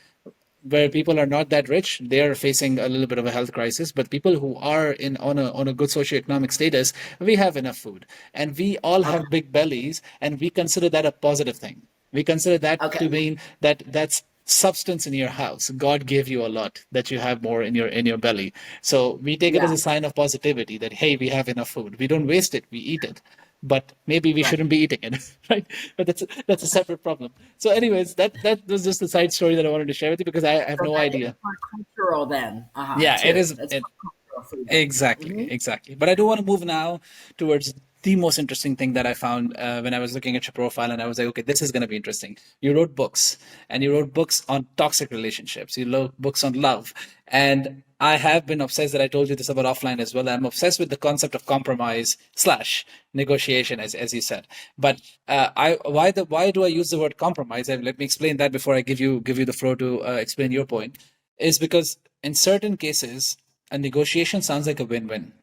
where people are not that rich, they are facing a little bit of a health crisis. But people who are in on a good socioeconomic status, we have enough food, and we all
Okay.
have big bellies, and we consider that a positive thing. We consider that
Okay.
to mean that that's substance in your house. God gave you a lot, that you have more in your belly. So we take it as
Yeah.
a sign of positivity that hey, we have enough food. We don't waste it. We eat it. But maybe we
Right.
shouldn't be eating it, right? But that's a separate problem. So, anyways, that was just a side story that I wanted to share with you because I have
So
no
that is
idea.
more cultural then.
Yeah, it
Too.
is.
That's
It,
more cultural food then.
exactly,
Hmm.
exactly. But I do want to move now towards the most interesting thing that I found when I was looking at your profile, and I was like, okay, this is going to be interesting. You wrote books, and you wrote books on toxic relationships. You wrote books on love, and I have been obsessed. That I told you this about offline as well. I'm obsessed with the concept of compromise slash negotiation, as you said. But I why do I use the word compromise? Let me explain that before I give you the floor to explain your point. Is because in certain cases a negotiation sounds like a win-win,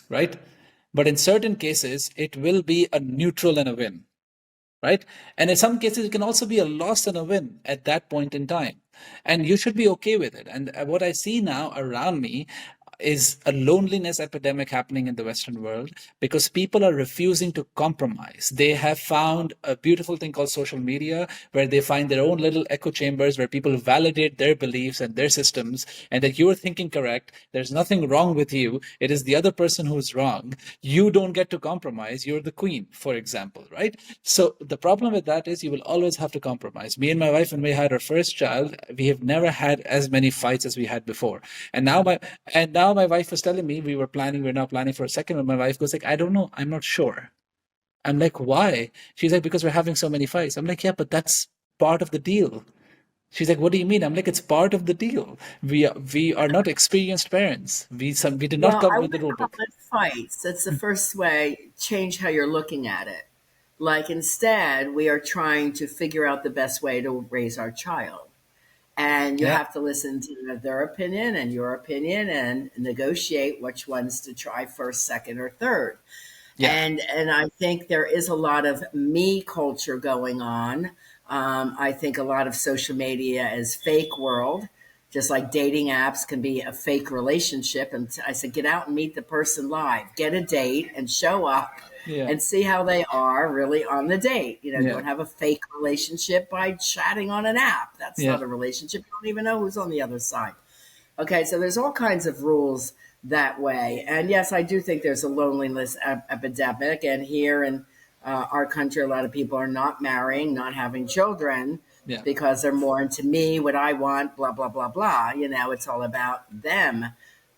right? But in certain cases, it will be a neutral and a win, right? And in some cases, it can also be a loss and a win at that point in time. And you should be okay with it. And what I see now around me is a loneliness epidemic happening in the Western world because people are refusing to compromise. They have found a beautiful thing called social media where they find their own little echo chambers where people validate their beliefs and their systems and that you're thinking correct. There's nothing wrong with you. It is the other person who's wrong. You don't get to compromise. You're the queen, for example, right? So the problem with that is you will always have to compromise. Me and my wife, when we had our first child, we have never had as many fights as we had before. And now my wife was telling me we're now planning for a second, and my wife goes like, I don't know, I'm not sure. I'm like, why? She's like, because we're having so many fights. I'm like, yeah, but that's part of the deal. She's like, what do you mean? I'm like, it's part of the deal. We are not experienced parents. We did not
Well,
come
I
with the
wouldn't
rule
call
book.
it fights. That's the first way. Change how you're looking at it. Like instead, we are trying to figure out the best way to raise our child. And you
Yeah,
have to listen to their opinion and your opinion and negotiate which ones to try first, second, or third.
yeah,
And I think there is a lot of me culture going on. I think a lot of social media is fake world, just like dating apps can be a fake relationship. And I said, get out and meet the person live, get a date and show up
yeah,
and see how they are really on the date.
yeah,
Don't have a fake relationship by chatting on an app. That's
yeah.
not a relationship. You don't even know who's on the other side. Okay, so there's all kinds of rules that way. And yes, I do think there's a loneliness epidemic. And here in our country, a lot of people are not marrying, not having children
Yeah.
because they're more into me, what I want, blah, blah, blah, blah. It's all about them.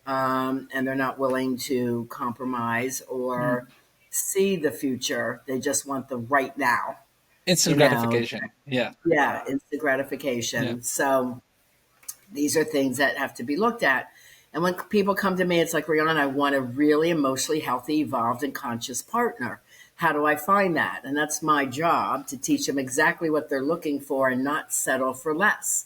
And they're not willing to compromise or
Mm.
see the future. They just want the right now, you
Instant
know.
gratification. Yeah,
Yeah, instant
yeah,
gratification. So these are things that have to be looked at. And when people come to me, it's like, Rihanna, I want a really emotionally healthy, evolved, and conscious partner. How do I find that? And that's my job to teach them exactly what they're looking for and not settle for less.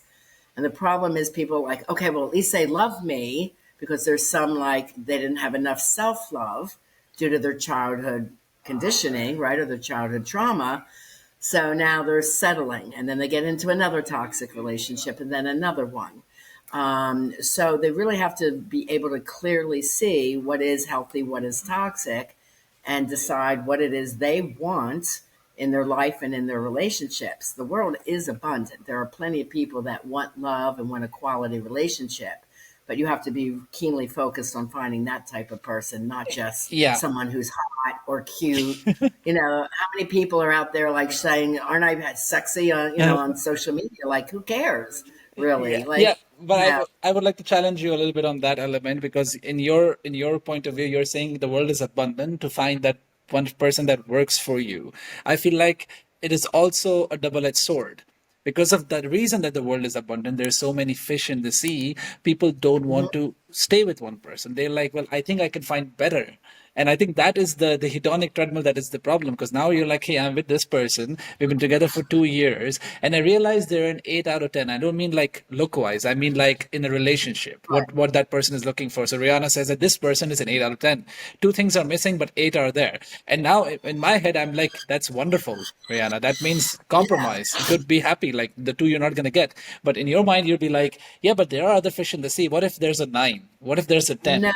And the problem is people are like, okay, well, at least they love me because there's some like they didn't have enough self love due to their childhood conditioning, right? Or their childhood trauma. So now they're settling and then they get into another toxic relationship and then another one. So they really have to be able to clearly see what is healthy, what is toxic, and decide what it is they want in their life and in their relationships. The world is abundant. There are plenty of people that want love and want a quality relationship, but you have to be keenly focused on finding that type of person, not just
yeah.
someone who's hot or cute. How many people are out there like saying, "Aren't I sexy?" On on social media. Like, who cares,
Yeah,
really?
yeah,
Like,
but I would like to challenge you a little bit on that element because in your point of view, you're saying the world is abundant to find that one person that works for you. I feel like it is also a double-edged sword. Because of the reason that the world is abundant, there's so many fish in the sea, people don't
mhm,
want to stay with one person. They're like, well, I think I can find better. And I think that is the hedonic treadmill that is the problem because now you're like, hey, I'm with this person. We've been together for 2 years. And I realize they're an 8 out of 10. I don't mean like look wise. I mean like in a relationship,
right.
what that person is looking for. So Rihanna says that this person is an 8 out of 10. Two things are missing, but eight are there. And now in my head, I'm like, that's wonderful, Rihanna. That means
Yeah.
compromise. Good, be happy. Like the two you're not going to get. But in your mind, you'll be like, yeah, but there are other fish in the sea. What if there's a nine? What if there's a 10?
No,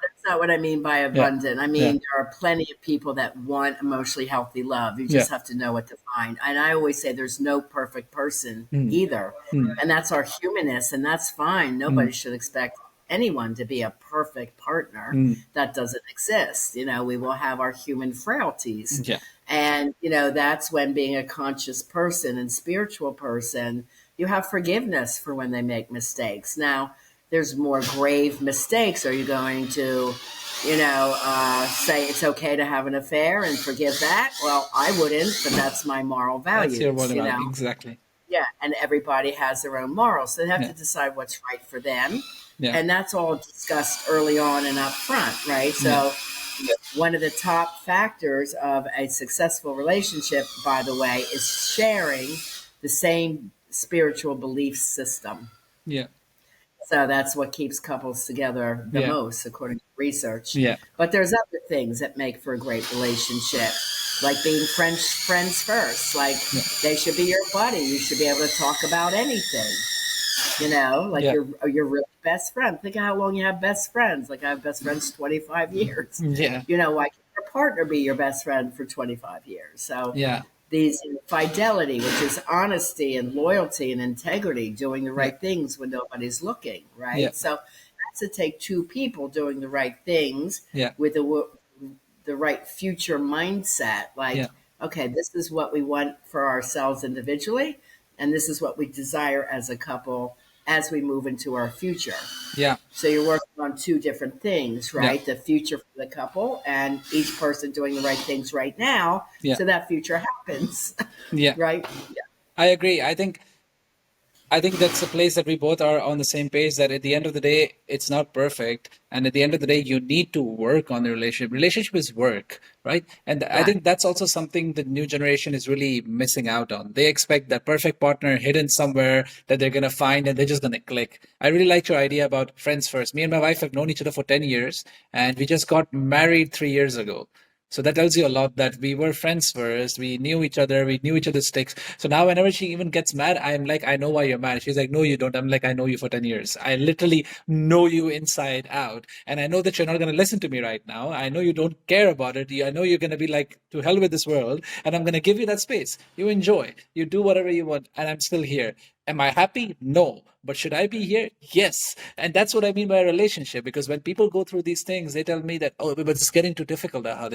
that's not what I mean by
Yeah.
abundant. I
Yeah.
mean, there are plenty of people that want emotionally healthy love. You
Yeah.
just have to know what to find. And I always say there's no perfect person
Mm,
either.
mm,
And that's our humanness, and that's fine.
mm,
Nobody should expect anyone to be a perfect partner.
mm.
That doesn't exist. We will have our human frailties.
Yeah.
And, that's when being a conscious person and spiritual person, you have forgiveness for when they make mistakes. Now, there's more grave mistakes. Are you going to, say it's okay to have an affair and forgive that? Well, I wouldn't, but that's my moral
That's your
values,
word about exactly.
Yeah, and everybody has their own morals. So they have
Yeah.
to decide what's right for them.
Yeah.
And that's all discussed early on and up front, right?
Yeah.
So one of the top factors of a successful relationship, by the way, is sharing the same spiritual belief system.
Yeah.
So that's what keeps couples together the
Yeah.
most, according to research.
Yeah.
But there's other things that make for a great relationship, like being friends first. Like
Yeah.
they should be your buddy. You should be able to talk about anything. like
Yeah.
your really best friend. Think of how long you have best friends. Like I have best friends 25 years.
Yeah.
Why can't your partner be your best friend for 25 years? So
Yeah.
these fidelity, which is honesty and loyalty and integrity, doing the
Yeah.
right things when nobody's looking,
Yeah.
right? So that's to take two people doing the right things
Yeah.
with the right future mindset.
Yeah.
Like, okay, this is what we want for ourselves individually, and this is what we desire as a couple as we move into our future.
Yeah.
So you're working on two different things,
Yeah.
right? The future for the couple and each person doing the right things right now
Yeah.
so that future happens,
Yeah.
right?
I agree. I think that's a place that we both are on the same page that at the end of the day, it's not perfect. And at the end of the day, you need to work on the relationship. Relationship is work, right? And I
Right.
think that's also something the new generation is really missing out on. They expect that perfect partner hidden somewhere that they're going to find and they're just going to click. I really liked your idea about friends first. Me and my wife have known each other for 10 years and we just got married 3 years ago. So that tells you a lot that we were friends first. We knew each other. We knew each other's sticks. So now whenever she even gets mad, I'm like, I know why you're mad. She's like, no, you don't. I'm like, I know you for 10 years. I literally know you inside out. And I know that you're not going to listen to me right now. I know you don't care about it. I know you're going to be like, to hell with this world. And I'm going to give you that space. You enjoy. You do whatever you want. And I'm still here. Am I happy? No. But should I be here? Yes. And that's what I mean by a relationship. Because when people go through these things, they tell me that, oh, but it's getting too difficult, Ahad.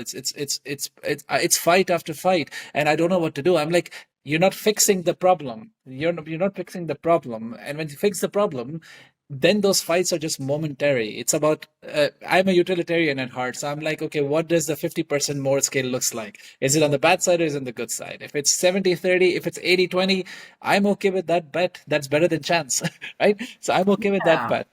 It's fight after fight, and I don't know what to do. I'm like, you're not fixing the problem. You're not fixing the problem. And when you fix the problem, then those fights are just momentary. It's about I'm a utilitarian at heart, so I'm like, okay, what does the 50% more scale looks like? Is it on the bad side or is it on the good side? If it's 70-30, if it's 80-20, I'm okay with that bet. That's better than chance, right? So I'm okay with that
Yeah.
bet.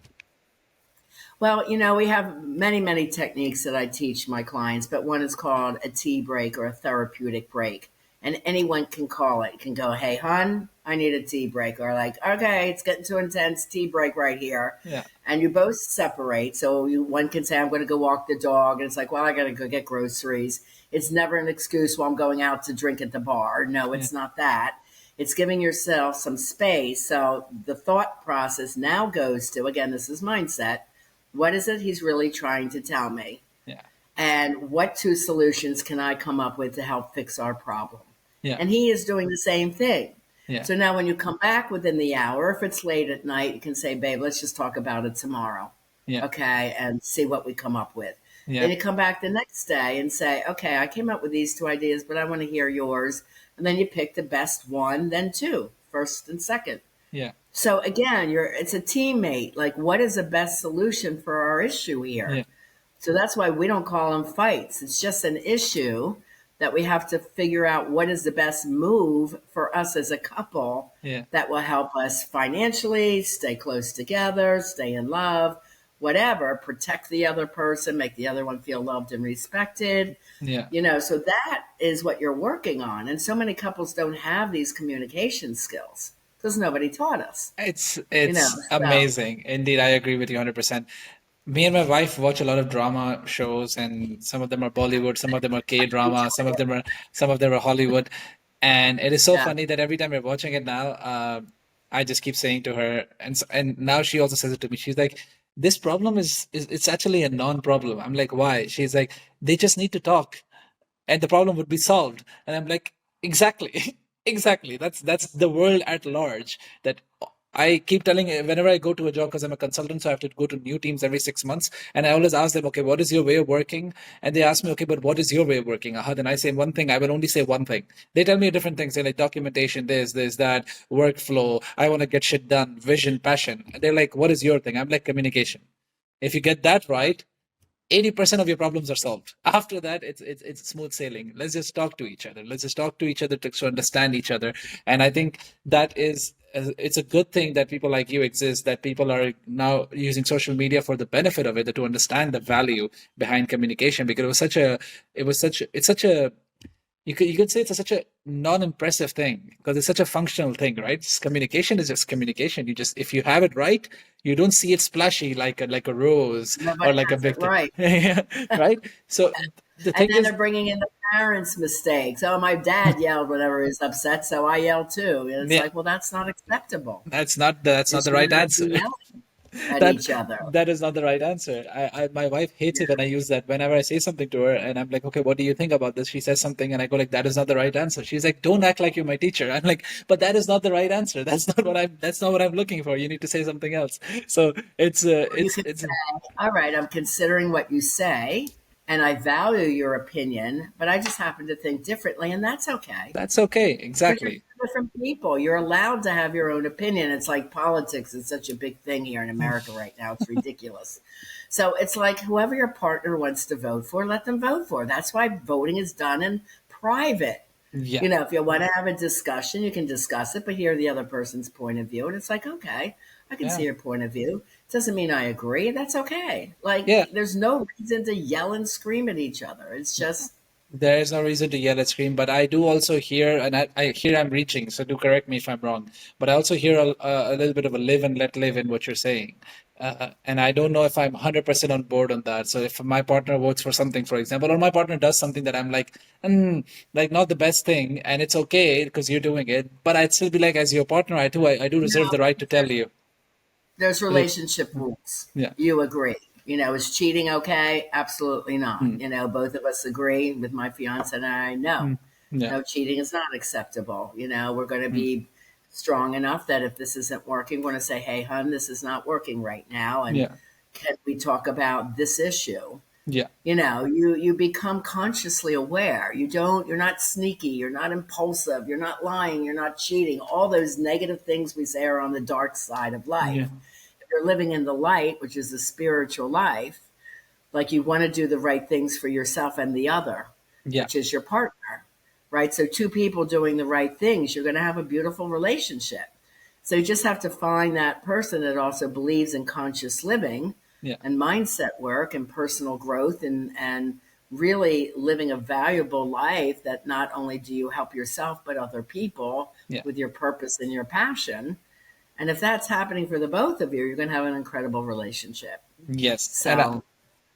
Well, we have many, many techniques that I teach my clients, but one is called a tea break or a therapeutic break. And anyone can call it, can go, hey, hon, I need a tea break. Or like, okay, it's getting too intense, tea break right here.
Yeah.
And you both separate. So one can say, I'm going to go walk the dog. And it's like, well, I got to go get groceries. It's never an excuse, well, I'm going out to drink at the bar. No,
Yeah.
it's not that. It's giving yourself some space. So the thought process now goes to, again, this is mindset. What is it he's really trying to tell me?
Yeah.
And what two solutions can I come up with to help fix our problem?
Yeah.
And he is doing the same thing.
Yeah.
So now when you come back within the hour, if it's late at night, you can say, babe, let's just talk about it tomorrow.
Yeah.
Okay. And see what we come up with. Then
Yeah.
you come back the next day and say, okay, I came up with these two ideas, but I want to hear yours. And then you pick the best one, then two, first and second.
Yeah.
So again, it's a teammate. Like, what is the best solution for our issue here?
Yeah.
So that's why we don't call them fights. It's just an issue that we have to figure out what is the best move for us as a couple
Yeah.
that will help us financially, stay close together, stay in love, whatever, protect the other person, make the other one feel loved and respected.
Yeah.
So that is what you're working on. And so many couples don't have these communication skills because nobody taught us,
It's
you know.
it's
So
amazing. Indeed, I agree with you 100%. Me and my wife watch a lot of drama shows, and some of them are Bollywood, some of them are
me
K-drama,
too.
some of them are Hollywood. And it is so
Yeah.
funny that every time we're watching it now, I just keep saying to her, and now she also says it to me. She's like, "This problem is it's actually a non-problem." I'm like, "Why?" She's like, "They just need to talk." And the problem would be solved. And I'm like, exactly, exactly. That's the world at large. That I keep telling whenever I go to a job because I'm a consultant, so I have to go to new teams every 6 months, and I always ask them, okay, what is your way of working? And they ask me, okay, but what is your way of working? Ahad, and I say one thing. I will only say one thing. They tell me different things. They're like documentation, this, that, workflow. I want to get shit done, vision, passion. And they're like, what is your thing? I'm like communication. If you get that right, 80% of your problems are solved. After that, it's smooth sailing. Let's just talk to each other. Let's just talk to each other to understand each other. And I think that is it's a good thing that people like you exist. That people are now using social media for the benefit of it, to understand the value behind communication. Because it's such a you could say it's such a non-impressive thing because it's such a functional thing, right? Communication is just communication. You just if you have it right, you don't see it splashy like a rose or
Nobody
like a
has it
big thing.
right.
Yeah, right? So the
And
thing
then
is,
they're bringing in the parents' mistakes. Oh, my dad yelled whenever he's upset, so I yell too. And it's
Yeah,
like, well, that's not acceptable.
that's not
It
the
should
right
not
answer.
be yelling at
that
each other.
that is not the right answer. My wife hates it when I use that. Whenever I say something to her and I'm like, okay, what do you think about this? She says something and I go like, that is not the right answer. She's like, don't act like you're my teacher. I'm like, but that is not the right answer. That's not what I'm looking for. You need to say something else. So
You can
it's
say, all right, I'm considering what you say, and I value your opinion, but I just happen to think differently, and that's okay.
that's okay.
Because you're
Exactly.
different people. You're allowed to have your own opinion. It's like politics is such a big thing here in America right now. It's ridiculous. So it's like whoever your partner wants to vote for, let them vote for. That's why voting is done in private.
Yeah.
If you want to have a discussion, you can discuss it, but hear the other person's point of view. And it's like, okay, I can
Yeah.
see your point of view. Doesn't mean I agree. That's okay. Like,
Yeah.
there's no reason to yell and scream at each other. It's just,
There is no reason to yell at scream, but I do also hear, and I hear I'm reaching, so do correct me if I'm wrong. But I also hear a little bit of a live and let live in what you're saying. And I don't know if I'm 100% on board on that. So if my partner votes for something, for example, or my partner does something that I'm like, like not the best thing, and it's okay because you're doing it, but I'd still be like, as your partner, I do reserve the right to tell you.
there's
Like,
relationship rules.
yeah.
You agree. Is cheating okay? Absolutely not.
Mm,
Both of us agree with my fiance and I. No,
mm, yeah.
no, cheating is not acceptable. We're going to
Mm,
be strong enough that if this isn't working, we're going to say, hey, hun, this is not working right now. And
yeah.
can we talk about this issue?
Yeah.
You become consciously aware. You're not sneaky, you're not impulsive, you're not lying, you're not cheating. All those negative things we say are on the dark side of
Yeah.
life. If you're living in the light, which is the spiritual life, like you want to do the right things for yourself and the other,
Yeah.
which is your partner, right? So two people doing the right things, you're going to have a beautiful relationship. So you just have to find that person that also believes in conscious living
Yeah.
and mindset work and personal growth and really living a valuable life that not only do you help yourself but other people
Yeah.
with your purpose and your passion. And if that's happening for the both of you, you're going to have an incredible relationship.
Yes. And
So,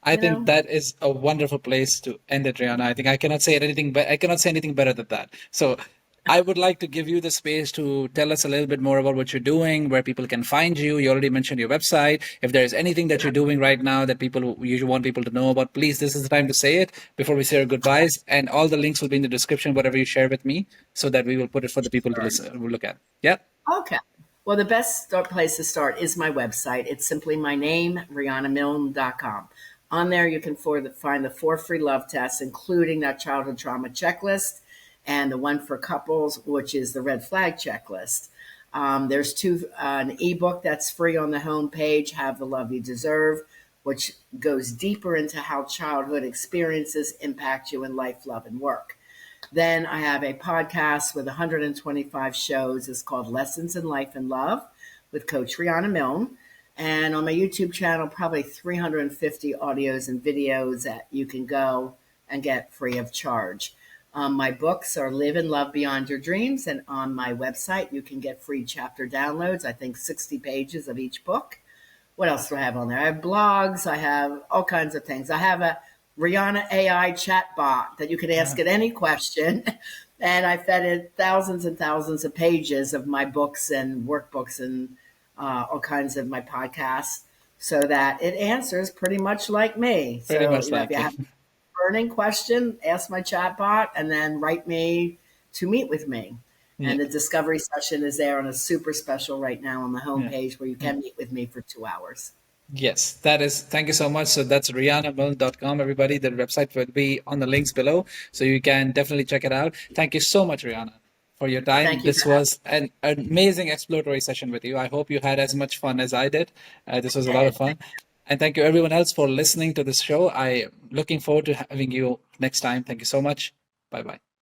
I
you
think
know,
that is a wonderful place to end it, Rihanna. I think I cannot say anything, but I cannot say anything better than that. So I would like to give you the space to tell us a little bit more about what you're doing, where people can find you. You already mentioned your website. If there's anything that you're doing right now that people you want people to know about, please, this is the time to say it before we say our goodbyes. And all the links will be in the description, whatever you share with me, so that we will put it for the people to listen, look at. Yeah.
okay. Well, the best place to start is my website. It's simply my name, rianamilne.com. On there, you can find the 4 free love tests, including that childhood trauma checklist and the one for couples, which is the red flag checklist. There's an ebook that's free on the homepage, Have the Love You Deserve, which goes deeper into how childhood experiences impact you in life, love, and work. Then I have a podcast with 125 shows. It's called Lessons in Life and Love with Coach Riana Milne. And on my YouTube channel, probably 350 audios and videos that you can go and get free of charge. My books are Live and Love Beyond Your Dreams. And on my website, you can get free chapter downloads, I think 60 pages of each book. What else do I have on there? I have blogs. I have all kinds of things. I have a Rihanna AI chatbot that you can ask it any question. And I fed it thousands and thousands of pages of my books and workbooks and all kinds of my podcasts so that it answers pretty much like me.
Pretty
So,
much
if
like
you
it.
have a burning question, ask my chatbot and then write me to meet with me.
Yeah.
And the discovery session is there on a super special right now on the
Yeah.
homepage where you can meet with me for 2 hours.
Yes, that is. Thank you so much. So that's riannamilne.com, everybody. The website will be on the links below. So you can definitely check it out. Thank you so much, Rihanna, for your time.
Thank you
This
for having
was an amazing exploratory session with you. I hope you had as much fun as I did. This was a lot of
me.
fun. And thank you, everyone else, for listening to this show. I am looking forward to having you next time. Thank you so much. Bye bye.